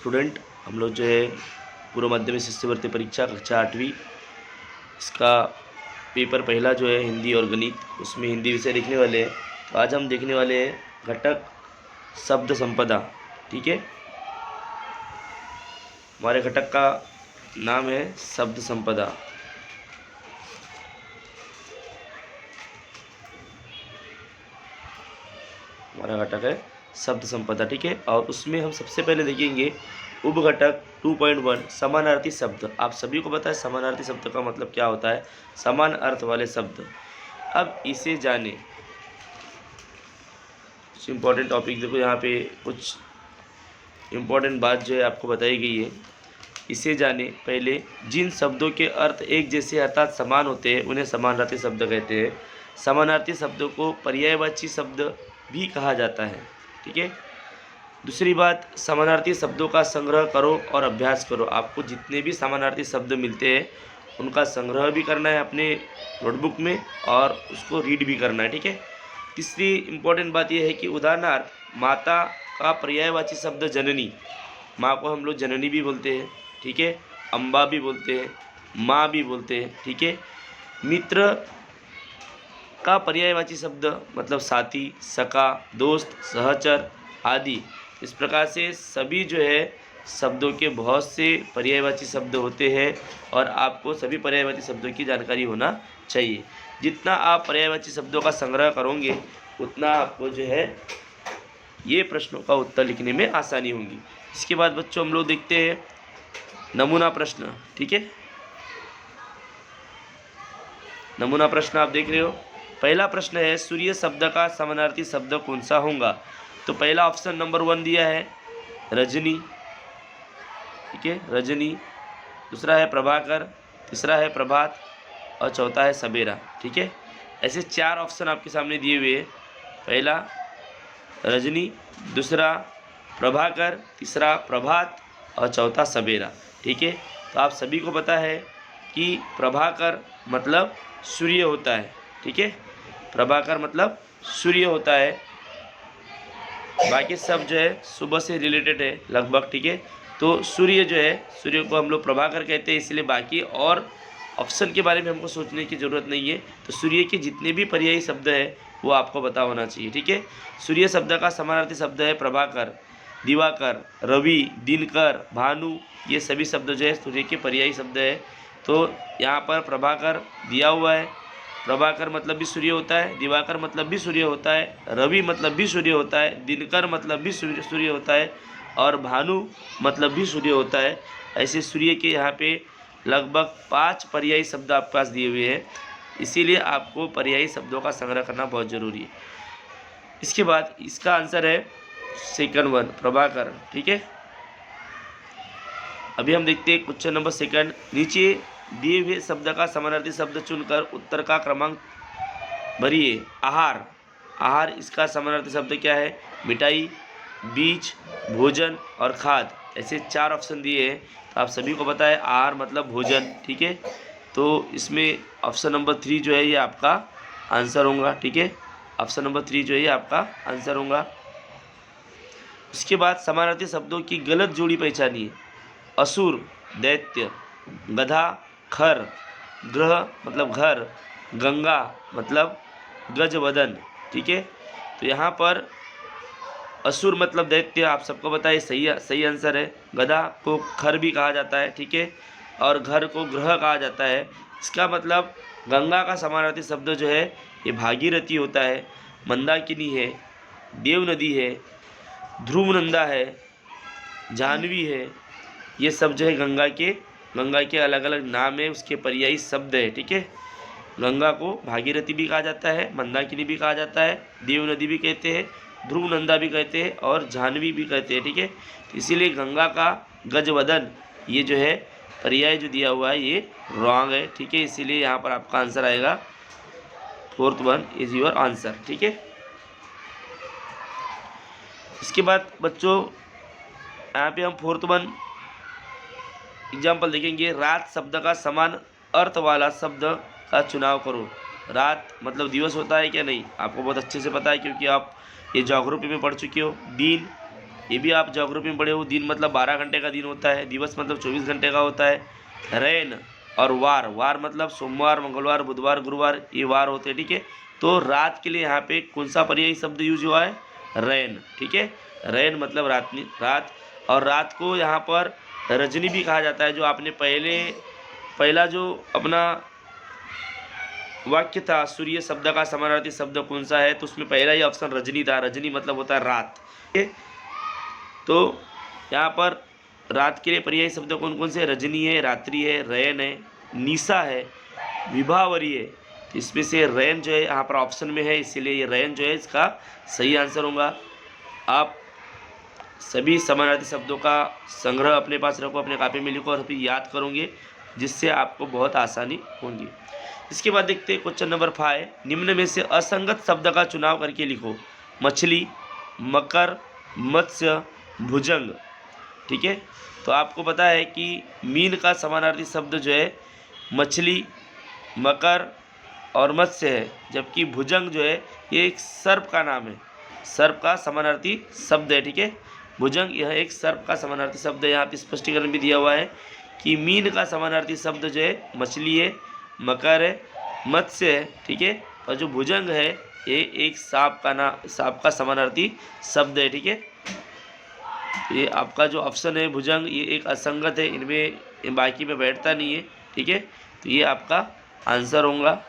Student, हम लोग जो है पूर्व माध्यमिक शिष्य भर्ती परीक्षा कक्षा 8वीं इसका पेपर पहला जो है हिंदी और गणित, उसमें हिंदी विषय देखने वाले हैं। तो आज हम देखने वाले हैं घटक शब्द संपदा। ठीक है, हमारे घटक का नाम है शब्द संपदा। हमारा घटक है शब्द संपदा। ठीक है, और उसमें हम सबसे पहले देखेंगे उपघटक 2.1 समानार्थी शब्द। आप सभी को पता है समानार्थी शब्द का मतलब क्या होता है, समान अर्थ वाले शब्द। अब इसे जाने, कुछ इम्पोर्टेंट टॉपिक देखो, यहाँ पे कुछ इम्पोर्टेंट बात जो है आपको बताई गई है। इसे जाने पहले, जिन शब्दों के अर्थ एक जैसे अर्थात समान होते हैं उन्हें समानार्थी शब्द कहते हैं। समानार्थी शब्दों को पर्यायवाची शब्द भी कहा जाता है। ठीक है, दूसरी बात, समानार्थी शब्दों का संग्रह करो और अभ्यास करो। आपको जितने भी समानार्थी शब्द मिलते हैं उनका संग्रह भी करना है अपने नोटबुक में और उसको रीड भी करना है। ठीक है, तीसरी इम्पोर्टेंट बात यह है कि उदाहरणार्थ माता का पर्यायवाची शब्द जननी, माँ को हम लोग जननी भी बोलते हैं। ठीक है, अम्बा भी बोलते हैं, माँ भी बोलते हैं। ठीक है, मित्र का पर्यायवाची शब्द मतलब साथी, सखा, दोस्त, सहचर आदि। इस प्रकार से सभी जो है शब्दों के बहुत से पर्यायवाची शब्द होते हैं और आपको सभी पर्यायवाची शब्दों की जानकारी होना चाहिए। जितना आप पर्यायवाची शब्दों का संग्रह करोगे उतना आपको जो है ये प्रश्नों का उत्तर लिखने में आसानी होगी। इसके बाद बच्चों हम लोग देखते हैं नमूना प्रश्न। ठीक है, नमूना प्रश्न आप देख रहे हो। पहला प्रश्न है, सूर्य शब्द का समानार्थी शब्द कौन सा होगा? तो पहला ऑप्शन नंबर 1 दिया है रजनी। ठीक है, रजनी। दूसरा है प्रभाकर, तीसरा है प्रभात और चौथा है सवेरा। ठीक है, ऐसे 4 ऑप्शन आपके सामने दिए हुए हैं। पहला रजनी, दूसरा प्रभाकर, तीसरा प्रभात और चौथा सवेरा। ठीक है, तो आप सभी को पता है कि प्रभाकर मतलब सूर्य होता है। ठीक है, प्रभाकर मतलब सूर्य होता है। बाकी सब जो है सुबह से रिलेटेड है लगभग। ठीक है, तो सूर्य जो है, सूर्य को हम लोग प्रभाकर कहते हैं, इसलिए बाकी और ऑप्शन के बारे में हमको सोचने की ज़रूरत नहीं है। तो सूर्य के जितने भी पर्यायी शब्द है वो आपको पता होना चाहिए। ठीक है, सूर्य शब्द का समानार्थी शब्द है प्रभाकर, दिवाकर, रवि, दिनकर, भानु। ये सभी शब्द जो है सूर्य के पर्यायी शब्द है। तो यहाँ पर प्रभाकर दिया हुआ है, प्रभाकर मतलब भी सूर्य होता है, दिवाकर मतलब भी सूर्य होता है, रवि मतलब भी सूर्य होता है, दिनकर मतलब भी सूर्य होता है और भानु मतलब भी सूर्य होता है। ऐसे सूर्य के यहाँ पे लगभग 5 पर्यायी शब्द आपके पास दिए हुए हैं, इसीलिए आपको पर्यायी शब्दों का संग्रह करना बहुत ज़रूरी है। इसके बाद इसका आंसर है सेकंड 1 प्रभाकर। ठीक है, अभी हम देखते हैं क्वेश्चन नंबर 2। नीचे दिए हुए शब्द का समानार्थी शब्द चुनकर उत्तर का क्रमांक भरिए। आहार, आहार इसका समानार्थी शब्द क्या है? मिठाई, बीज, भोजन और खाद। ऐसे 4 ऑप्शन दिए हैं, तो आप सभी को पता है आहार मतलब भोजन। ठीक है, तो इसमें ऑप्शन नंबर 3 जो है ये आपका आंसर होगा। ठीक है, ऑप्शन नंबर 3 जो है ये आपका आंसर होगा। उसके बाद समानार्थी शब्दों की गलत जोड़ी पहचानिए। असुर दैत्य, गधा खर, ग्रह मतलब घर, गंगा मतलब गजवदन। ठीक है, तो यहाँ पर असुर मतलब दैत्य आप सबको पता है, सही आंसर है। गधा को खर भी कहा जाता है। ठीक है, और घर को ग्रह कहा जाता है। इसका मतलब गंगा का समानार्थी शब्द जो है ये भागीरथी होता है, मंदाकिनी है, देव नदी है, ध्रुवनंदा है, जाह्नवी है। ये सब जो है गंगा के अलग अलग नाम है, उसके पर्यायी शब्द है। ठीक है, गंगा को भागीरथी भी कहा जाता है, मंदाकिनी भी कहा जाता है, देव नदी भी कहते हैं, ध्रुवनंदा भी कहते हैं और जाह्नवी भी कहते हैं। ठीक है, तो इसीलिए गंगा का गजवदन ये जो है पर्याय जो दिया हुआ है ये रॉन्ग है। ठीक है, इसीलिए यहाँ पर आपका आंसर आएगा 4th 1 इज योर आंसर। ठीक है, इसके बाद बच्चों यहाँ पे हम 4th 1 एग्जाम्पल देखेंगे। रात शब्द का समान अर्थ वाला शब्द का चुनाव करो। रात मतलब दिवस होता है क्या? नहीं, आपको बहुत अच्छे से पता है क्योंकि आप ये ज्योग्राफी में पढ़ चुके हो। दिन ये भी आप ज्योग्राफी में पढ़े हो। दिन मतलब 12 घंटे का दिन होता है, दिवस मतलब 24 घंटे का होता है। रैन और वार, वार मतलब सोमवार, मंगलवार, बुधवार, गुरुवार, ये वार होते हैं, ठीक है। तो रात के लिए यहाँ पे कौन सा पर्यायी शब्द यूज हुआ है? रैन, ठीक है। रैन मतलब रात। और रात को यहाँ पर रजनी भी कहा जाता है। जो आपने पहला जो अपना वाक्य था, सूर्य शब्द का समानार्थी शब्द कौन सा है, तो उसमें पहला ही ऑप्शन रजनी था। रजनी मतलब होता है रात, ठीक है। तो यहाँ पर रात के लिए पर्यायी शब्द कौन कौन से? रजनी है, रात्रि है, रैन है, निशा है, विभावरी है। तो इसमें से रैन जो है यहाँ पर ऑप्शन में है, इसीलिए ये रैन जो है इसका सही आंसर होगा। आप सभी समानार्थी शब्दों का संग्रह अपने पास रखो, अपने कॉपी में लिखो और फिर याद करोगे, जिससे आपको बहुत आसानी होगी। इसके बाद देखते हैं क्वेश्चन नंबर 5। निम्न में से असंगत शब्द का चुनाव करके लिखो। मछली, मकर, मत्स्य, भुजंग, ठीक है। तो आपको पता है कि मीन का समानार्थी शब्द जो है मछली, मकर और मत्स्य है, जबकि भुजंग जो है ये एक सर्प का नाम है, सर्प का समानार्थी शब्द है, ठीक है। भुजंग यह एक सर्प का समानार्थी शब्द है। यहाँ पे स्पष्टीकरण भी दिया हुआ है कि मीन का समानार्थी शब्द जो है मछली है, मकर है, मत्स्य है, ठीक है। और जो भुजंग है ये एक सांप का समानार्थी शब्द है, ठीक है। ये आपका जो ऑप्शन है भुजंग, ये एक असंगत है, इनमें बाकी में बैठता नहीं है, ठीक है। तो ये आपका आंसर होगा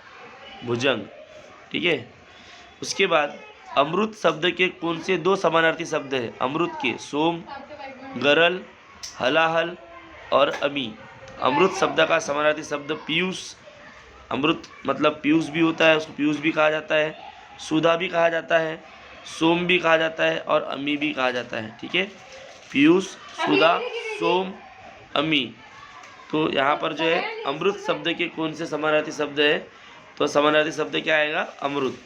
भुजंग, ठीक है। उसके बाद अमृत शब्द के कौन से दो समानार्थी शब्द है? अमृत के सोम, गरल, हलाहल और अमी। अमृत शब्द का समानार्थी शब्द पीयूष। अमृत मतलब पीयूष भी होता है, उसको पीयूष भी कहा जाता है, सुधा भी कहा जाता है, सोम भी कहा जाता है और अमी भी कहा जाता है, ठीक है। पीयूष, सुधा, सोम, अमी। तो यहाँ पर जो है अमृत शब्द के कौन से समानार्थी शब्द है? तो समानार्थी शब्द क्या आएगा? अमृत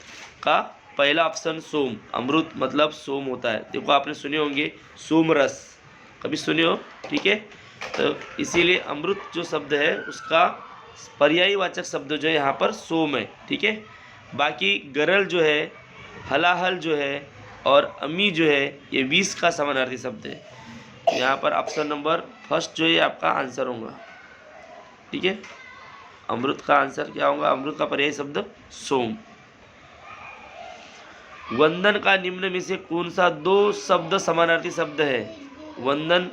का पहला ऑप्शन सोम। अमृत मतलब सोम होता है। देखो आपने सुने होंगे सोम रस, कभी सुने हो, ठीक है। तो इसीलिए अमृत जो शब्द है उसका पर्यायी वाचक शब्द जो है यहाँ पर सोम है, ठीक है। बाकी गरल जो है, हलाहल जो है और अमी जो है ये विष का समानार्थी शब्द है। यहाँ पर ऑप्शन नंबर फर्स्ट जो है आपका आंसर होगा, ठीक है। अमृत का आंसर क्या होगा? अमृत का पर्यायी शब्द सोम। वंदन का निम्न में से कौन सा दो शब्द समानार्थी शब्द है? वंदन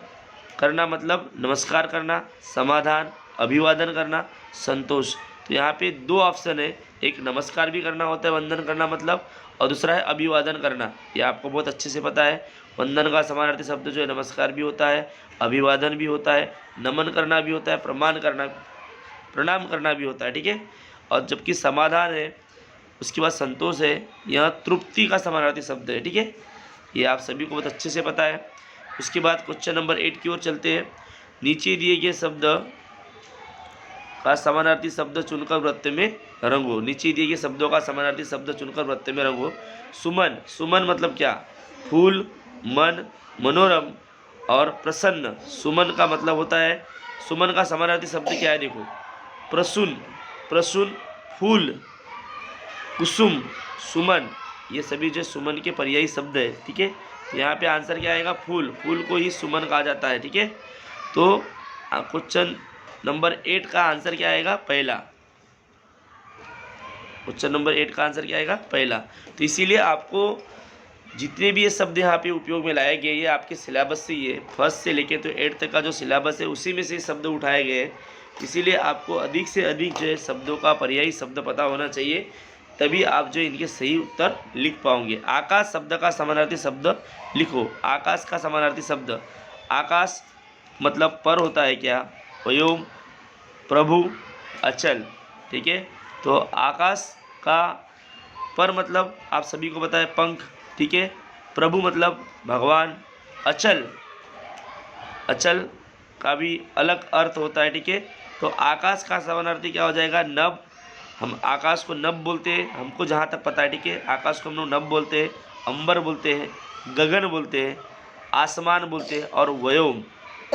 करना मतलब नमस्कार करना, समाधान, अभिवादन करना, संतोष। तो यहाँ पे दो ऑप्शन है, एक नमस्कार भी करना होता है वंदन करना मतलब, और दूसरा है अभिवादन करना। ये आपको बहुत अच्छे से पता है। वंदन का समानार्थी शब्द जो है नमस्कार भी होता है, अभिवादन भी होता है, नमन करना भी होता है, प्रणाम करना भी होता है, ठीक है। और जबकि समाधान है, उसके बाद संतोष है, यह तृप्ति का समानार्थी शब्द है, ठीक है। ये आप सभी को बहुत अच्छे से पता है। उसके बाद क्वेश्चन नंबर 8 की ओर चलते हैं। नीचे दिए गए शब्द का समानार्थी शब्द चुनकर वृत्त में रंगो। नीचे दिए गए शब्दों का समानार्थी शब्द चुनकर वृत्त में रंगो। सुमन, सुमन मतलब क्या? फूल, मन, मनोरम और प्रसन्न। सुमन का मतलब होता है, सुमन का समानार्थी शब्द क्या है? देखो, प्रसून, प्रसून, फूल, कुसुम, सुमन, ये सभी जो सुमन के पर्यायी शब्द है, ठीक है। तो यहाँ पे आंसर क्या आएगा? फूल। फूल को ही सुमन कहा जाता है, ठीक है। तो क्वेश्चन नंबर 8 का आंसर क्या आएगा? पहला। क्वेश्चन नंबर 8 का आंसर क्या आएगा? पहला। तो इसीलिए आपको जितने भी ये शब्द यहाँ पे उपयोग में लाए गए, ये आपके सिलेबस से, ये फर्स्ट से लेके तो 8 तक का जो सिलेबस है उसी में से शब्द उठाए गए हैं। इसीलिए आपको अधिक से अधिक जो है शब्दों का पर्यायी शब्द पता होना चाहिए, तभी आप जो इनके सही उत्तर लिख पाओगे। आकाश शब्द का समानार्थी शब्द लिखो। आकाश का समानार्थी शब्द, आकाश मतलब पर होता है क्या? व्योम, प्रभु, अचल, ठीक है। तो आकाश का पर मतलब आप सभी को पता है पंख, ठीक है। प्रभु मतलब भगवान, अचल, अचल का भी अलग अर्थ होता है, ठीक है। तो आकाश का समानार्थी क्या हो जाएगा? नभ। हम आकाश को नभ बोलते हैं, हमको जहाँ तक पता है, ठीक है। आकाश को हम लोग नभ बोलते हैं, अंबर बोलते हैं, गगन बोलते हैं, आसमान बोलते हैं और व्योम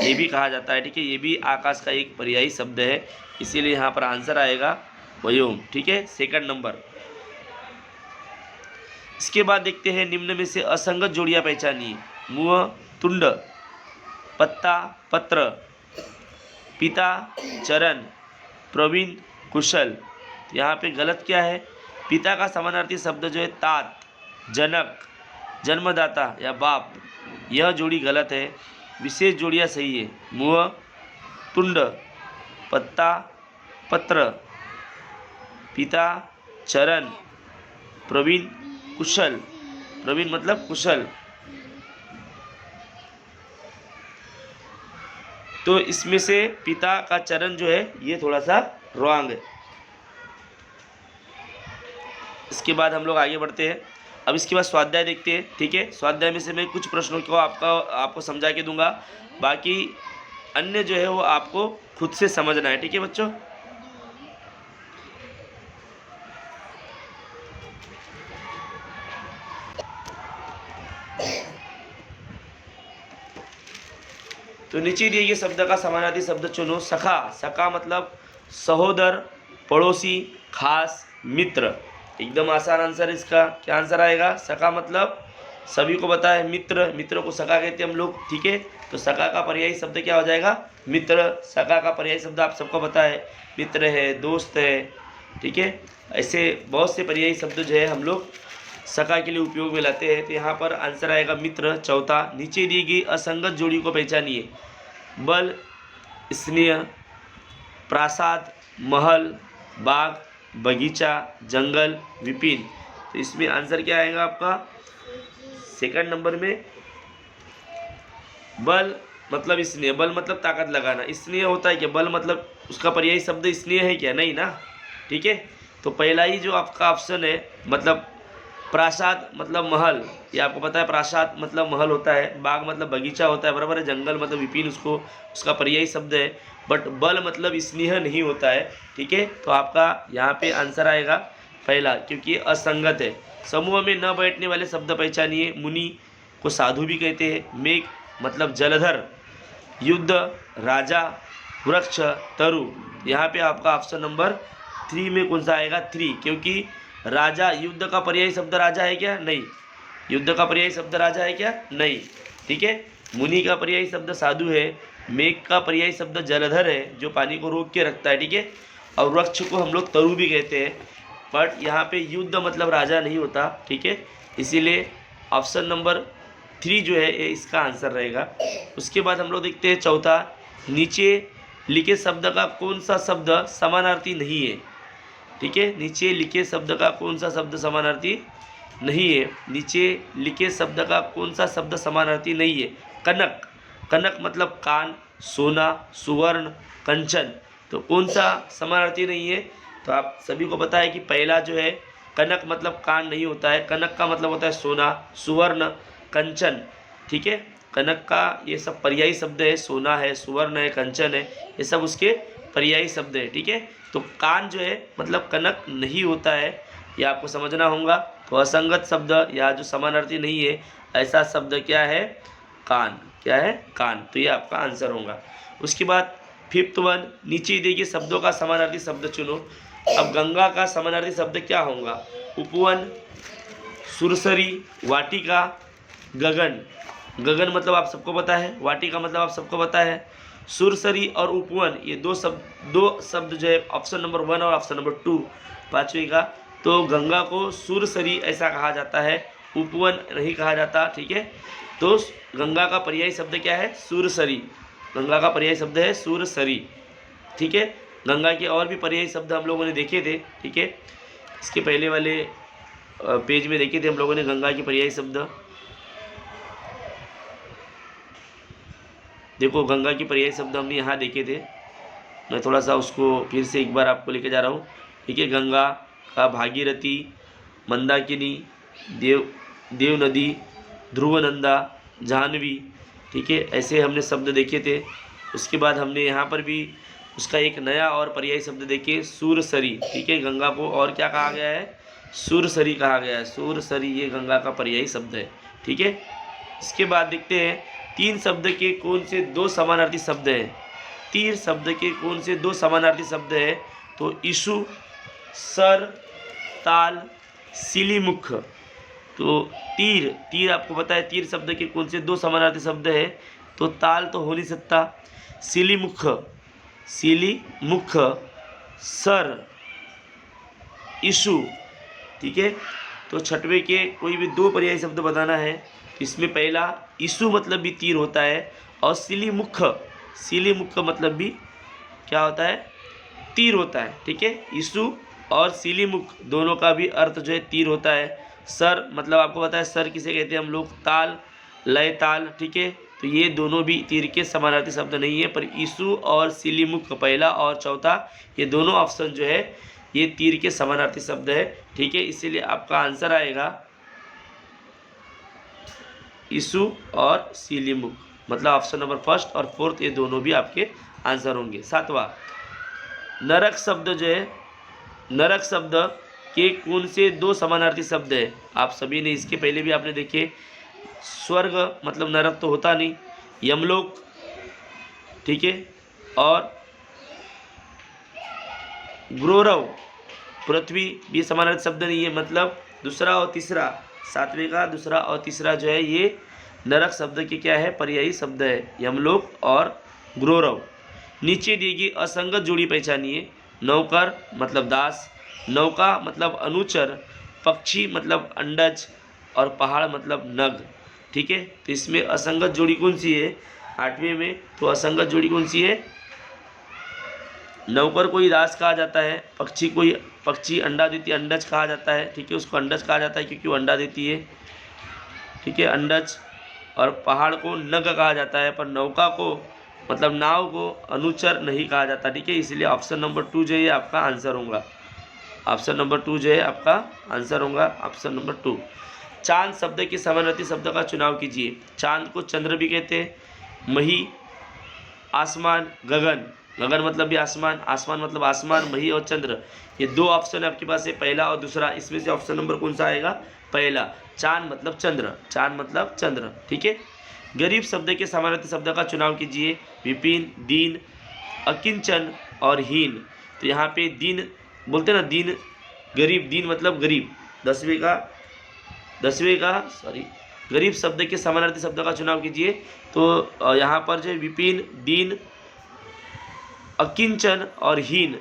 ये भी कहा जाता है, ठीक है। ये भी आकाश का एक पर्यायी शब्द है, इसीलिए यहाँ पर आंसर आएगा व्योम, ठीक है, सेकंड नंबर। इसके बाद देखते हैं निम्न में से असंगत जोड़ियाँ पहचानिए। मुँह, तुंड, पत्ता पत्र, पिता चरण, प्रवीण कुशल। यहाँ पे गलत क्या है? पिता का समानार्थी शब्द जो है तात, जनक, जन्मदाता या बाप, यह जोड़ी गलत है। विशेष जोड़ियाँ सही है। मुँह, तुंड, पत्ता पत्र, पिता चरण, प्रवीण कुशल। प्रवीण मतलब कुशल। तो इसमें से पिता का चरण जो है ये थोड़ा सा रॉन्ग है। इसके बाद हम लोग आगे बढ़ते हैं। अब इसके बाद स्वाध्याय देखते हैं, ठीक है। स्वाध्याय में से मैं कुछ प्रश्नों को आपको समझा के दूंगा, बाकी अन्य जो है वो आपको खुद से समझना है, ठीक है बच्चों। तो नीचे दिए गए शब्द का समानार्थी शब्द चुनो। सखा, सखा मतलब सहोदर, पड़ोसी, खास, मित्र। एकदम आसान आंसर इसका। क्या आंसर आएगा? सखा मतलब सभी को पता है मित्र, मित्र को सखा कहते हैं हम लोग, ठीक है। तो सखा का पर्यायी शब्द क्या हो जाएगा? मित्र। सखा का पर्यायी शब्द आप सबको पता है, मित्र है, दोस्त है, ठीक है। ऐसे बहुत से पर्यायी शब्द जो है हम लोग सखा के लिए उपयोग में लाते हैं। तो यहाँ पर आंसर आएगा मित्र, चौथा। नीचे दी गई असंगत जोड़ी को पहचानिए। बल, स्नेह, प्रासाद, महल, बाग, बगीचा, जंगल, विपिन। तो इसमें आंसर क्या आएगा आपका? सेकंड नंबर में बल मतलब स्नेह, बल मतलब ताकत लगाना। स्नेह होता है क्या? बल मतलब उसका पर्यायी शब्द स्नेह है क्या? नहीं ना, ठीक है। तो पहला ही जो आपका ऑप्शन है, मतलब प्रासाद मतलब महल, ये आपको पता है प्रासाद मतलब महल होता है। बाग मतलब बगीचा होता है, बराबर है। जंगल मतलब विपिन उसका पर्यायी शब्द है। बट बल मतलब स्नेह नहीं होता है, ठीक है। तो आपका यहाँ पे आंसर आएगा पहला, क्योंकि असंगत है। समूह में न बैठने वाले शब्द पहचानिए। मुनि को साधु भी कहते हैं। मेघ मतलब जलधर, युद्ध, राजा, वृक्ष, तरु। यहाँ पे आपका ऑप्शन नंबर 3 में कौन सा आएगा? 3, क्योंकि राजा, युद्ध का पर्यायी शब्द राजा है क्या? नहीं। युद्ध का पर्यायी शब्द राजा है क्या? नहीं, ठीक है। मुनि का पर्यायी शब्द साधु है। मेघ का पर्यायी शब्द जलधर है, जो पानी को रोक के रखता है, ठीक है। और वृक्ष को हम लोग तरु भी कहते हैं। बट यहाँ पे युद्ध मतलब राजा नहीं होता, ठीक है। इसीलिए ऑप्शन नंबर 3 जो है ये इसका आंसर रहेगा। उसके बाद हम लोग देखते हैं चौथा। नीचे लिखे शब्द का कौन सा शब्द समानार्थी नहीं है? ठीक है, नीचे लिखे शब्द का कौन सा शब्द समानार्थी नहीं है? नीचे लिखे शब्द का कौन सा शब्द समानार्थी नहीं है? कनक, कनक मतलब कान, सोना, सुवर्ण, कंचन। तो कौन सा समानार्थी नहीं है? तो आप सभी को पता है कि पहला जो है कनक मतलब कान नहीं होता है। कनक का मतलब होता है सोना, सुवर्ण, कंचन, ठीक है। कनक का ये सब पर्यायी शब्द है। सोना है, सुवर्ण है, कंचन है, ये सब उसके पर्यायी शब्द है, ठीक है। तो कान जो है मतलब कनक नहीं होता है, ये आपको समझना होगा। तो असंगत शब्द या जो समानार्थी नहीं है ऐसा शब्द क्या है? कान। क्या है? कान। तो ये आपका आंसर होगा। उसके बाद 5th वन, नीचे देखिए शब्दों का समानार्थी शब्द चुनो। अब गंगा का समानार्थी शब्द क्या होगा? उपवन, सुरसरी, वाटिका, गगन। गगन मतलब आप सबको पता है, वाटिका मतलब आप सबको पता है। सुरसरी और उपवन ये दो शब्द जो है ऑप्शन नंबर 1 और ऑप्शन नंबर 2 पाँचवें का। तो गंगा को सुरसरी ऐसा कहा जाता है, उपवन नहीं कहा जाता, ठीक है। तो गंगा का पर्यायी शब्द क्या है? सुरसरी। गंगा का पर्यायी शब्द है सुरसरी, ठीक है। गंगा के और भी पर्यायी शब्द हम लोगों ने देखे थे, ठीक है। इसके पहले वाले पेज में देखे थे हम लोगों ने गंगा के पर्यायी शब्द। देखो गंगा के पर्यायी शब्द हमने यहाँ देखे थे। मैं थोड़ा सा उसको फिर से एक बार आपको लेके जा रहा हूँ, ठीक है। गंगा का भागीरथी, मंदाकिनी, देव नदी, ध्रुवनंदा, जाह्नवी, ठीक है। ऐसे हमने शब्द देखे थे। उसके बाद हमने यहाँ पर भी उसका एक नया और पर्यायी शब्द देखे, सूरसरी, ठीक है। गंगा को और क्या कहा गया है? सूरसरी कहा गया है। सूरसरी ये गंगा का पर्यायी शब्द है, ठीक है। इसके बाद देखते हैं 3 शब्द के कौन से 2 समानार्थी शब्द हैं? 3 शब्द के कौन से 2 समानार्थी शब्द है? तो ईशु, सर, ताल, सिलीमुख। तो तीर, तीर आपको पता है तीर शब्द के कौन से दो समानार्थी शब्द है, तो ताल तो हो नहीं सकता। सिलीमुख, सिलीमुख, सर, ईशु, ठीक है। तो छठवें के कोई भी दो पर्यायी शब्द बताना है। इसमें पहला ईशु मतलब भी तीर होता है और सिलीमुख, सिलीमुख का मतलब भी क्या होता है, तीर होता है, ठीक है। ईशु और सिलीमुख दोनों का भी अर्थ जो है तीर होता है। सर मतलब आपको पता है सर किसे कहते हैं हम लोग, ताल, लय ताल, ठीक है। तो ये दोनों भी तीर के समानार्थी शब्द नहीं है, पर ईशु और सिलीमुख पहला और चौथा ये दोनों ऑप्शन जो है ये तीर के समानार्थी शब्द है, ठीक है। इसीलिए आपका आंसर आएगा ईशु और सिलीमुख, मतलब ऑप्शन नंबर फर्स्ट और फोर्थ ये दोनों भी आपके आंसर होंगे। सातवां, नरक शब्द जो है, नरक शब्द के कौन से दो समानार्थी शब्द है। आप सभी ने इसके पहले भी आपने देखे, स्वर्ग मतलब नरक तो होता नहीं, यमलोक, ठीक है, और गौरव, पृथ्वी भी समानार्थी शब्द नहीं है, मतलब दूसरा और तीसरा, सातवें का दूसरा और तीसरा जो है ये नरक शब्द के क्या है, पर्यायी शब्द है, यमलोक और गौरव। नीचे दी गई असंगत जोड़ी पहचानिए। नौकर मतलब दास, नौका मतलब अनुचर, पक्षी मतलब अंडज और पहाड़ मतलब नग, ठीक है। तो इसमें असंगत जोड़ी कौन सी है आठवें में, तो असंगत जोड़ी कौन सी है, नौकर को ही दास कहा जाता है, पक्षी को ही, पक्षी अंडा देती है अंडज कहा जाता है, ठीक है, उसको अंडज कहा जाता है क्योंकि वो अंडा देती है, ठीक है, अंडज। और पहाड़ को नग कहा जाता है, पर नौका को मतलब नाव को अनुचर नहीं कहा जाता, ठीक है। इसलिए ऑप्शन नंबर 2 जो है आपका आंसर होगा, ऑप्शन नंबर 2 जो है आपका आंसर होगा, ऑप्शन नंबर 2। चांद शब्द के समानार्थी शब्द का चुनाव कीजिए। चांद को चंद्र भी कहते हैं, मही आसमान, गगन, गगन मतलब भी आसमान, आसमान मतलब आसमान, मही और चंद्र, ये दो ऑप्शन आपके पास है, पहला और दूसरा। इसमें से ऑप्शन नंबर कौन सा आएगा, पहला, चांद मतलब चंद्र, चांद मतलब चंद्र, ठीक है। गरीब शब्द के समानार्थी शब्द का चुनाव कीजिए। विपिन, दीन, अकिंचन और हीन। तो यहाँ पे दीन बोलते ना, दीन, गरीब, दीन मतलब गरीब, दसवें का सॉरी, गरीब शब्द के समानार्थी शब्द का चुनाव कीजिए। तो यहाँ पर जो विपिन, दीन, अकिंचन और हीन,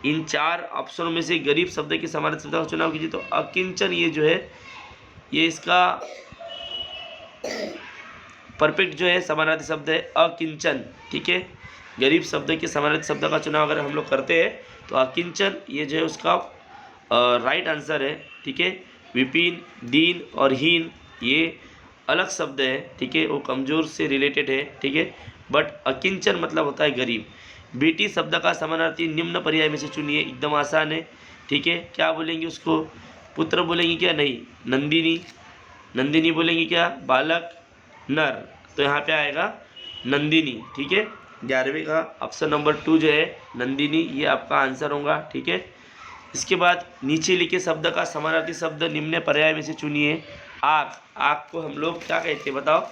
इन चार ऑप्शनों में से गरीब शब्द के समानार्थी शब्द का चुनाव कीजिए। तो अकिंचन ये जो है ये इसका परफेक्ट जो है समानार्थी शब्द है अकिंचन, ठीक है। गरीब शब्द के समानार्थी शब्द का चुनाव अगर हम लोग करते हैं तो अकिंचन ये जो है उसका राइट आंसर है, ठीक है। विपिन, दीन और हीन ये अलग शब्द है, ठीक है, वो कमज़ोर से रिलेटेड है, ठीक है, बट अकिंचन मतलब होता है गरीब। बेटी शब्द का समानार्थी निम्न पर्याय में से चुनिए, एकदम आसान है, ठीक है। क्या बोलेंगे उसको, पुत्र बोलेंगे क्या, नहीं, नंदिनी, नंदिनी बोलेंगे क्या, बालक, नर, तो यहाँ पे आएगा नंदिनी, ठीक है। 11वें का ऑप्शन नंबर 2 जो है नंदिनी, ये आपका आंसर होगा, ठीक है। इसके बाद नीचे लिखे शब्द का समानार्थी शब्द निम्न पर्याय में से चुनिए। आग, आग को हम लोग क्या कहते हैं बताओ,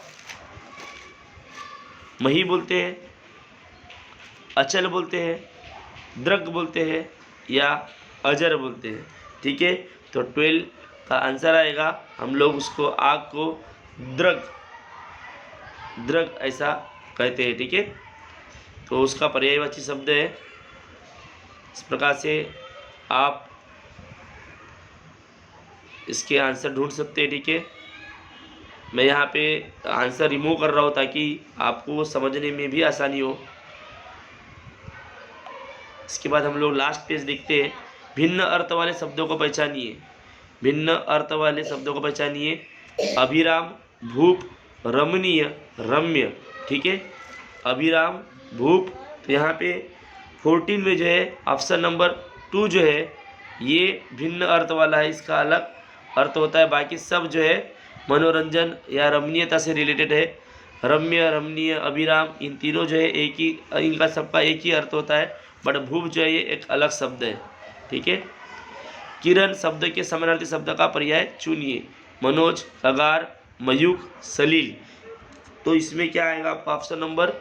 मही बोलते हैं, अचल बोलते हैं, द्रग बोलते हैं या अजर बोलते हैं, ठीक है। तो 12 का आंसर आएगा, हम लोग उसको आग को द्रग, द्रग ऐसा कहते हैं, ठीक है। तो उसका पर्यायवाची शब्द है। इस प्रकार से आप इसके आंसर ढूंढ सकते हैं, ठीक है। मैं यहाँ पे आंसर रिमूव कर रहा हूँ ताकि आपको समझने में भी आसानी हो। इसके बाद हम लोग लास्ट पेज देखते हैं। भिन्न अर्थ वाले शब्दों को पहचानिए, भिन्न अर्थ वाले शब्दों को पहचानिए। अभिराम, भूप, रमणीय, रम्य, ठीक है, अभिराम, भूप। तो यहाँ पे 14 में जो है ऑप्शन नंबर 2 जो है ये भिन्न अर्थ वाला है, इसका अलग अर्थ होता है, बाकी सब जो है मनोरंजन या रमणीयता से रिलेटेड है। रम्य, रमणीय, अभिराम, इन तीनों जो है एक ही, इनका सबका एक ही अर्थ होता है, बट भूप जो है ये एक अलग शब्द है, ठीक है। किरण शब्द के समानार्थी शब्द का पर्याय चुनिए। मनोज, कगार, मयूख, सलील। तो इसमें क्या आएगा आपका ऑप्शन नंबर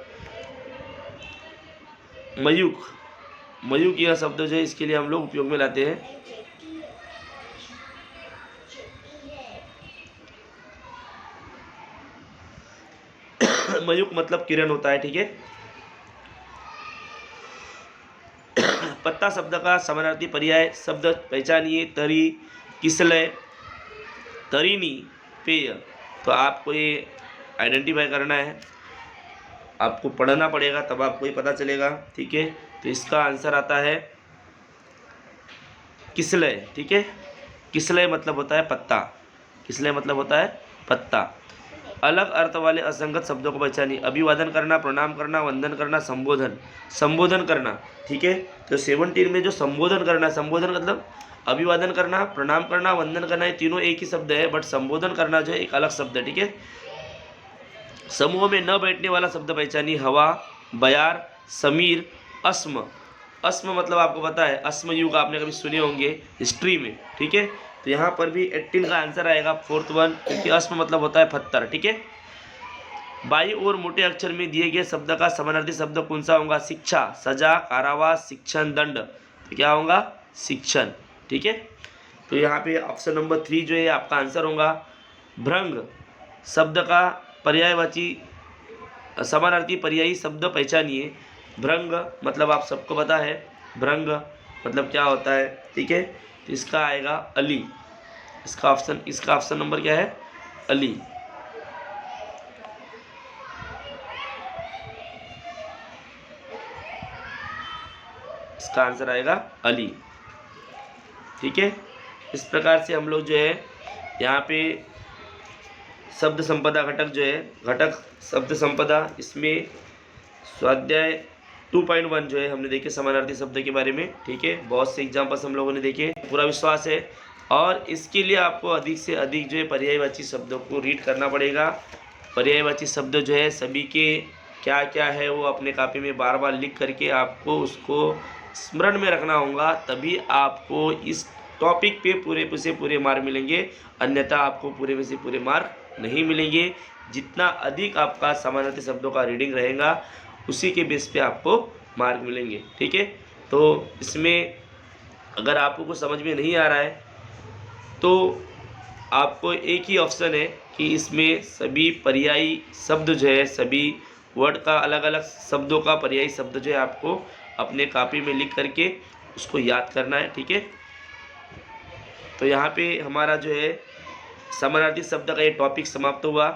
मयूख, मयूख यह शब्द जो है इसके लिए हम लोग उपयोग में लाते हैं। मयूक मतलब किरण होता है, ठीक है। पत्ता शब्द का समानार्थी पर्याय शब्द पहचानिए। तरी, किसलय, तरीनी, पेय। तो आपको ये आइडेंटिफाई करना है, आपको पढ़ना पड़ेगा तब आपको ये पता चलेगा, ठीक है। तो इसका आंसर आता है किसलय, ठीक है। किसलय मतलब होता है पत्ता, किसलय मतलब होता है पत्ता। अलग अर्थ वाले असंगत शब्दों को पहचानिए। अभिवादन करना, प्रणाम करना, वंदन करना, संबोधन, संबोधन करना, ठीक है। तो 17 में जो संबोधन करना, संबोधन मतलब अभिवादन करना, प्रणाम करना, वंदन करना, ये तीनों एक ही शब्द है, बट संबोधन करना जो है एक अलग शब्द है, ठीक है। समूह में न बैठने वाला शब्द पहचानिए। हवा, बयार, समीर, अस्म। अस्म मतलब आपको पता है, अस्म युग आपने कभी सुने होंगे हिस्ट्री में, ठीक है। तो यहाँ पर भी 18 का आंसर आएगा, 4th वन, क्योंकि अस्म मतलब होता है पत्थर, ठीक है। बाई और मोटे अक्षर में दिए गए शब्द का समानार्थी शब्द कौन सा होगा? शिक्षा, सजा, कारावास, शिक्षण, दंड। तो क्या होगा? शिक्षण, ठीक है। तो यहाँ पे ऑप्शन नंबर 3 जो है आपका आंसर होगा। भ्रंग शब्द का पर्यायवाची समानार्थी पर्यायी शब्द पहचानिए। भ्रंग मतलब आप सबको पता है, भ्रंग मतलब क्या होता है, ठीक है। तो इसका आएगा अली, इसका ऑप्शन नंबर क्या है? अली। इसका आंसर आएगा अली, ठीक है। इस प्रकार से हम लोग जो है यहाँ पे शब्द संपदा घटक जो है, घटक शब्द संपदा, इसमें स्वाध्याय 2.1 जो है हमने देखे समानार्थी शब्द के बारे में, ठीक है। बहुत से एग्जाम्पल्स हम लोगों ने देखे, पूरा विश्वास है। और इसके लिए आपको अधिक से अधिक जो है पर्यायवाची शब्दों को रीड करना पड़ेगा। पर्यायवाची शब्द जो है सभी के क्या क्या है वो अपने कॉपी में बार बार लिख करके आपको उसको स्मरण में रखना होगा, तभी आपको इस टॉपिक पे पूरे से पूरे मार्क मिलेंगे, अन्यथा आपको पूरे में से पूरे मार्क नहीं मिलेंगे। जितना अधिक आपका समानार्थी शब्दों का रीडिंग रहेगा उसी के बेस पे आपको मार्क मिलेंगे, ठीक है। तो इसमें अगर आपको कुछ समझ में नहीं आ रहा है तो आपको एक ही ऑप्शन है कि इसमें सभी पर्यायी शब्द जो है, सभी वर्ड का अलग अलग शब्दों का पर्यायी शब्द जो है आपको अपने कॉपी में लिख करके उसको याद करना है, ठीक है। तो यहाँ पे हमारा जो है समानार्थी शब्द का ये टॉपिक समाप्त हुआ।